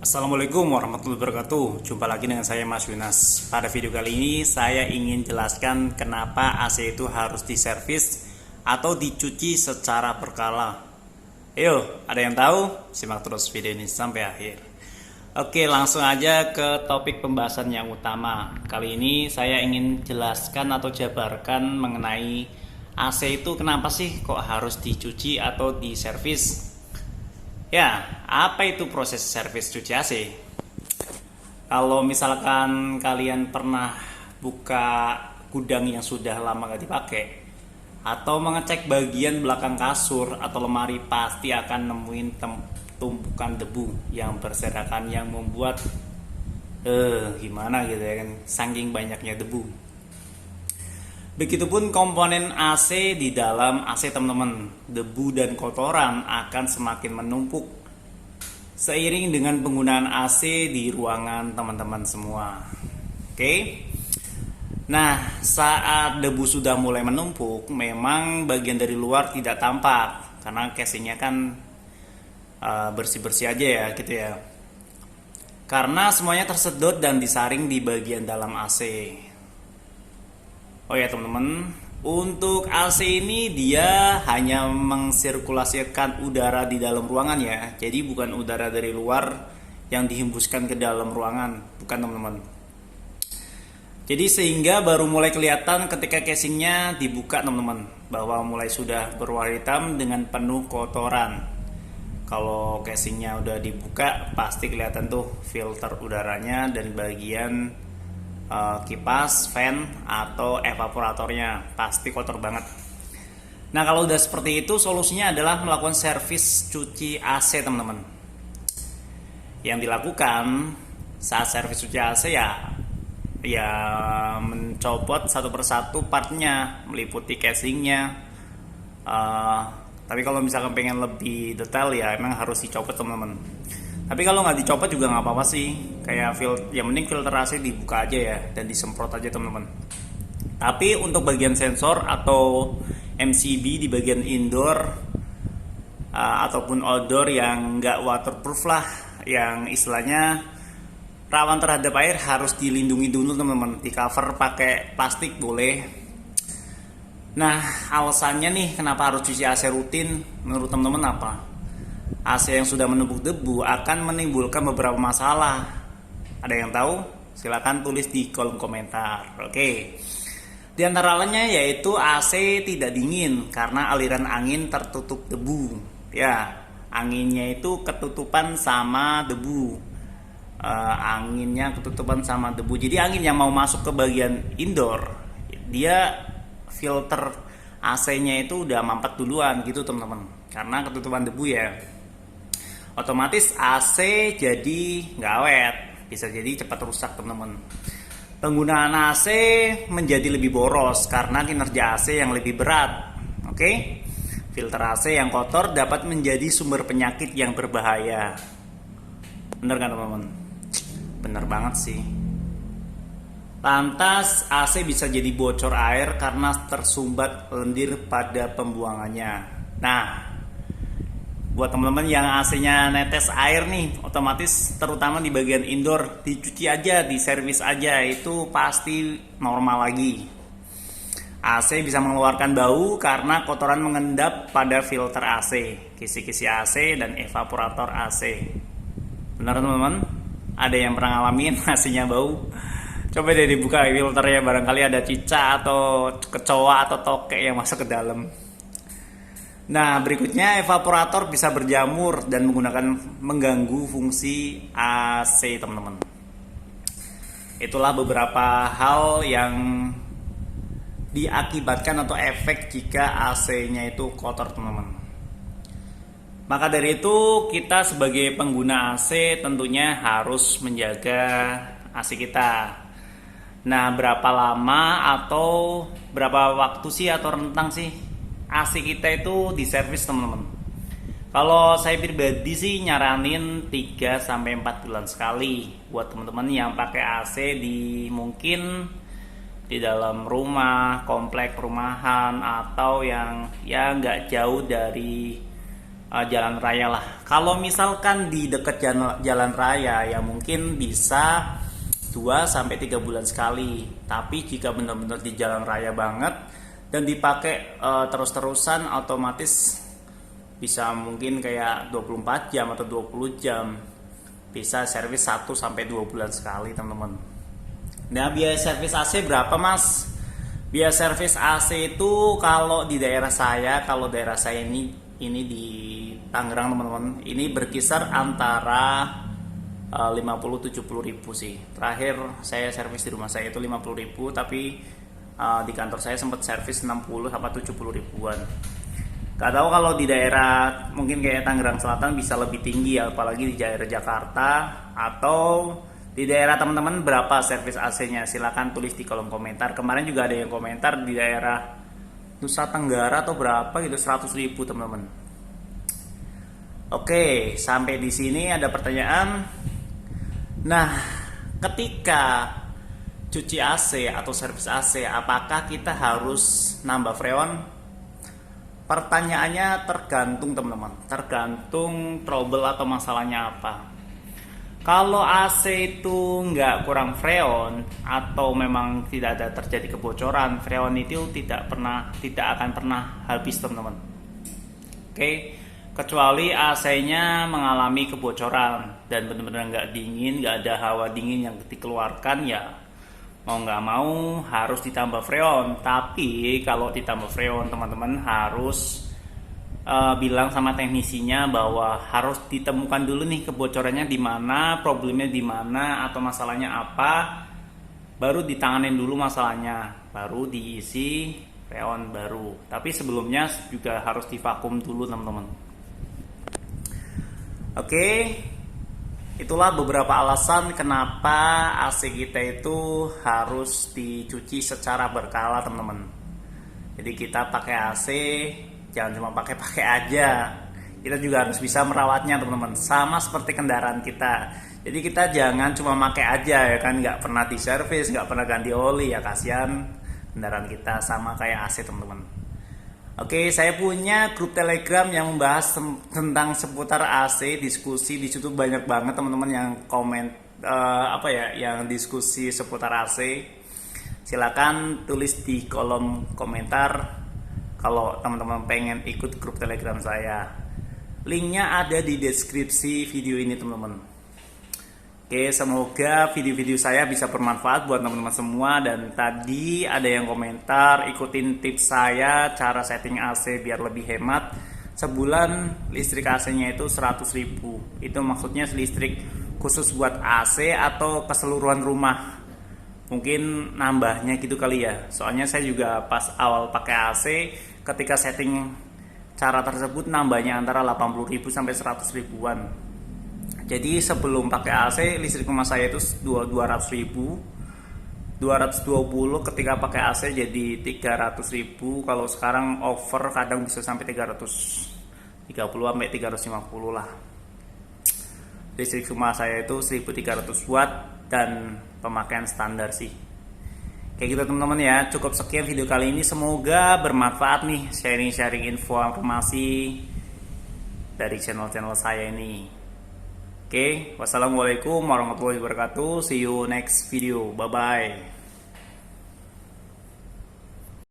Assalamualaikum warahmatullahi wabarakatuh. Jumpa lagi dengan saya Mas Yunas. Pada video kali ini saya ingin jelaskan kenapa AC itu harus diservis atau dicuci secara berkala. Ayo, ada yang tahu? Simak terus video ini sampai akhir. Oke, langsung aja ke topik pembahasan yang utama. Kali ini saya ingin jelaskan atau jabarkan mengenai AC itu kenapa sih kok harus dicuci atau diservis. Ya, apa itu proses servis cuci AC? Kalau misalkan kalian pernah buka gudang yang sudah lama gak dipakai, atau mengecek bagian belakang kasur atau lemari, pasti akan nemuin tumpukan debu yang berserakan yang membuat gimana gitu ya kan, saking banyaknya debu. Begitupun komponen AC di dalam AC, teman-teman. Debu dan kotoran akan semakin menumpuk seiring dengan penggunaan AC di ruangan teman-teman semua. Oke. Nah, saat debu sudah mulai menumpuk, memang bagian dari luar tidak tampak karena casingnya kan bersih-bersih aja ya gitu ya. Karena semuanya tersedot dan disaring di bagian dalam AC. Oh ya teman-teman, untuk AC ini dia hanya mensirkulasikan udara di dalam ruangan ya. Jadi bukan udara dari luar yang dihembuskan ke dalam ruangan, bukan teman-teman. Jadi sehingga baru mulai kelihatan ketika casingnya dibuka teman-teman, bahwa mulai sudah berwarna hitam dengan penuh kotoran. Kalau casingnya udah dibuka, pasti kelihatan tuh filter udaranya dan bagian kipas, fan, atau evaporatornya pasti kotor banget. Nah, kalau udah seperti itu, solusinya adalah melakukan servis cuci AC teman-teman. Yang dilakukan saat servis cuci AC ya mencopot satu persatu partnya, meliputi casingnya. Tapi kalau misalkan pengen lebih detail ya emang harus dicopot teman-teman. Tapi kalau nggak dicopot juga nggak apa-apa sih. Kayak yang mending filter AC dibuka aja ya dan disemprot aja teman-teman. Tapi untuk bagian sensor atau MCB di bagian indoor ataupun outdoor yang nggak waterproof lah, yang istilahnya rawan terhadap air, harus dilindungi dulu teman-teman. Di cover pakai plastik boleh. Nah, alasannya nih kenapa harus cuci AC rutin menurut teman-teman apa? AC yang sudah menumpuk debu akan menimbulkan beberapa masalah. Ada yang tahu? Silakan tulis di kolom komentar. Oke. Di antaranya yaitu AC tidak dingin karena aliran angin tertutup debu. Ya, anginnya itu ketutupan sama debu. Anginnya ketutupan sama debu. Jadi angin yang mau masuk ke bagian indoor, dia filter AC-nya itu udah mampet duluan gitu teman-teman. Karena ketutupan debu ya. Otomatis AC jadi nggak awet, bisa jadi cepat rusak teman-teman. Penggunaan AC menjadi lebih boros karena kinerja AC yang lebih berat. Oke, filter AC yang kotor dapat menjadi sumber penyakit yang berbahaya. Bener kan teman-teman? Bener banget sih. Lantas AC bisa jadi bocor air karena tersumbat lendir pada pembuangannya. Nah, buat teman-teman yang AC-nya netes air nih, otomatis terutama di bagian indoor, dicuci aja, diservis aja, itu pasti normal lagi. AC bisa mengeluarkan bau karena kotoran mengendap pada filter AC, kisi-kisi AC, dan evaporator AC. Benar teman-teman? Ada yang pernah ngalamin AC-nya bau? Coba deh dibuka filternya, barangkali ada cicak atau kecoa atau tokek yang masuk ke dalam. Nah, berikutnya evaporator bisa berjamur dan mengganggu fungsi AC teman-teman. Itulah beberapa hal yang diakibatkan atau efek jika AC-nya itu kotor teman-teman. Maka dari itu kita sebagai pengguna AC tentunya harus menjaga AC kita. Nah, berapa lama atau berapa waktu sih atau rentang sih AC kita itu diservis teman-teman? Kalau saya pribadi sih nyaranin 3-4 bulan sekali buat teman-teman yang pakai AC di mungkin di dalam rumah, komplek perumahan, atau yang ya nggak jauh dari jalan raya lah. Kalau misalkan di dekat jalan raya ya mungkin bisa 2 sampai 3 bulan sekali. Tapi jika benar-benar di jalan raya banget dan dipakai terus-terusan, otomatis bisa mungkin kayak 24 jam atau 20 jam. Bisa servis 1 sampai 2 bulan sekali, teman-teman. Nah, biaya servis AC berapa, Mas? Biaya servis AC itu kalau di daerah saya, ini di Tangerang, teman-teman, ini berkisar antara 50-70 ribu sih. Terakhir saya servis di rumah saya itu 50 ribu, tapi di kantor saya sempat servis 60 sampai 70 ribuan. Gak tahu kalau di daerah mungkin kayak Tangerang Selatan bisa lebih tinggi, apalagi di daerah Jakarta, atau di daerah teman-teman berapa servis AC-nya. Silahkan tulis di kolom komentar. Kemarin juga ada yang komentar di daerah Nusa Tenggara atau berapa gitu, 100 ribu, teman-teman. Oke, sampai di sini ada pertanyaan. Nah, ketika cuci AC atau servis AC, apakah kita harus nambah freon? Pertanyaannya tergantung, teman-teman. Tergantung trouble atau masalahnya apa. Kalau AC itu nggak kurang freon atau memang tidak ada terjadi kebocoran, freon itu tidak akan pernah habis, teman-teman. Oke, kecuali AC-nya mengalami kebocoran dan benar-benar nggak dingin, nggak ada hawa dingin yang dikeluarkan, ya mau nggak mau harus ditambah freon. Tapi kalau ditambah freon, teman-teman harus bilang sama teknisinya bahwa harus ditemukan dulu nih kebocorannya di mana, problemnya di mana, atau masalahnya apa, baru ditanganin dulu masalahnya, baru diisi freon baru. Tapi sebelumnya juga harus divakum dulu, teman-teman. Oke, itulah beberapa alasan kenapa AC kita itu harus dicuci secara berkala, teman-teman. Jadi kita pakai AC jangan cuma pakai aja. Kita juga harus bisa merawatnya, teman-teman. Sama seperti kendaraan kita. Jadi kita jangan cuma pakai aja ya kan, nggak pernah diservis, nggak pernah ganti oli, ya kasihan kendaraan kita. Sama kayak AC, teman-teman. Oke, saya punya grup Telegram yang membahas tentang seputar AC, diskusi di situ banyak banget, teman-teman, yang komen yang diskusi seputar AC. Silakan tulis di kolom komentar kalau teman-teman pengen ikut grup Telegram saya. Linknya ada di deskripsi video ini, teman-teman. Oke, semoga video-video saya bisa bermanfaat buat teman-teman semua. Dan tadi ada yang komentar, ikutin tips saya cara setting AC biar lebih hemat. Sebulan listrik AC-nya itu 100 ribu. Itu maksudnya listrik khusus buat AC atau keseluruhan rumah? Mungkin nambahnya gitu kali ya. Soalnya saya juga pas awal pakai AC, ketika setting cara tersebut nambahnya antara 80 ribu sampai 100 ribuan. Jadi sebelum pakai AC, listrik rumah saya itu 200 ribu, 220. Ketika pakai AC jadi 300 ribu. Kalau sekarang over kadang bisa sampai 330 sampai 350 lah. Listrik rumah saya itu 1300 watt dan pemakaian standar sih. Kayak gitu, teman-teman ya. Cukup sekian video kali ini, semoga bermanfaat nih sharing-sharing informasi dari channel-channel saya ini. Oke, wassalamualaikum warahmatullahi wabarakatuh. See you next video. Bye bye.